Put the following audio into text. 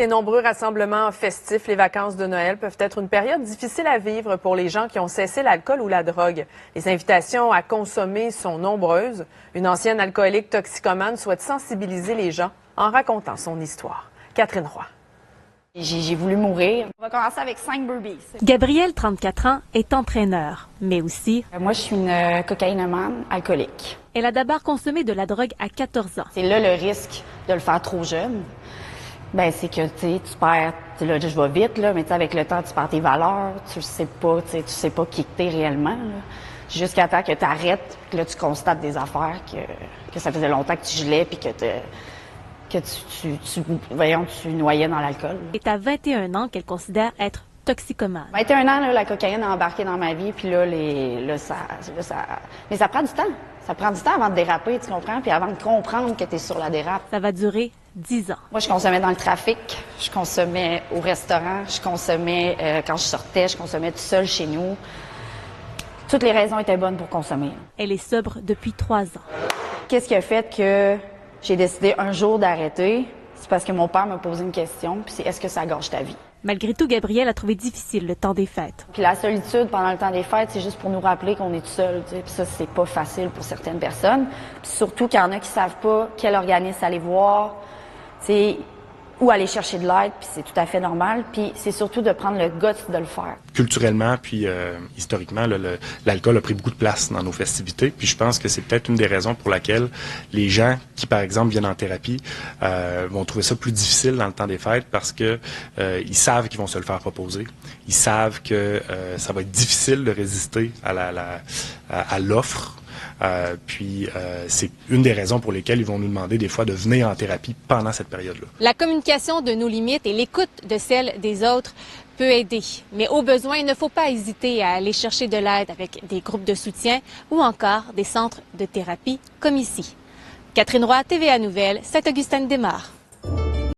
Les nombreux rassemblements festifs, les vacances de Noël peuvent être une période difficile à vivre pour les gens qui ont cessé l'alcool ou la drogue. Les invitations à consommer sont nombreuses. Une ancienne alcoolique toxicomane souhaite sensibiliser les gens en racontant son histoire. Catherine Roy. J'ai voulu mourir. On va commencer avec 5 burpees. Gabrielle, 34 ans, est entraîneur, mais aussi... Moi, je suis une cocaïnomane alcoolique. Elle a d'abord consommé de la drogue à 14 ans. C'est là le risque de le faire trop jeune. Ben c'est que tu perds, là, je vais vite, là, mais avec le temps, tu perds tes valeurs, tu sais pas qui t'es réellement. Jusqu'à temps que tu arrêtes, que là, tu constates des affaires, que ça faisait longtemps que tu gelais, puis que tu noyais dans l'alcool. C'est à 21 ans qu'elle considère être toxicomane. 21 ans, là, la cocaïne a embarqué dans ma vie, puis là, mais ça prend du temps. Ça prend du temps avant de déraper, tu comprends? Puis avant de comprendre que tu es sur la dérape. Ça va durer 10 ans. Moi, je consommais dans le trafic, je consommais au restaurant, je consommais quand je sortais, je consommais tout seul chez nous. Toutes les raisons étaient bonnes pour consommer. Elle est sobre depuis 3 ans. Qu'est-ce qui a fait que j'ai décidé un jour d'arrêter? C'est parce que mon père m'a posé une question, puis c'est est-ce que ça gâche ta vie? Malgré tout, Gabrielle a trouvé difficile le temps des fêtes. Puis la solitude pendant le temps des fêtes, c'est juste pour nous rappeler qu'on est tout seul. Puis ça, c'est pas facile pour certaines personnes. Puis surtout qu'il y en a qui savent pas quel organisme aller voir, où aller chercher de l'aide, puis c'est tout à fait normal. Puis c'est surtout de prendre le guts de le faire. Culturellement, puis historiquement, l'alcool a pris beaucoup de place dans nos festivités. Puis je pense que c'est peut-être une des raisons pour laquelle les gens qui, par exemple, viennent en thérapie vont trouver ça plus difficile dans le temps des fêtes parce que ils savent qu'ils vont se le faire proposer. Ils savent que ça va être difficile de résister à l'offre. C'est une des raisons pour lesquelles ils vont nous demander des fois de venir en thérapie pendant cette période-là. La communication de nos limites et l'écoute de celles des autres peut aider. Mais au besoin, il ne faut pas hésiter à aller chercher de l'aide avec des groupes de soutien ou encore des centres de thérapie comme ici. Catherine Roy, TVA Nouvelles, Saint-Augustin-de-Desmaures.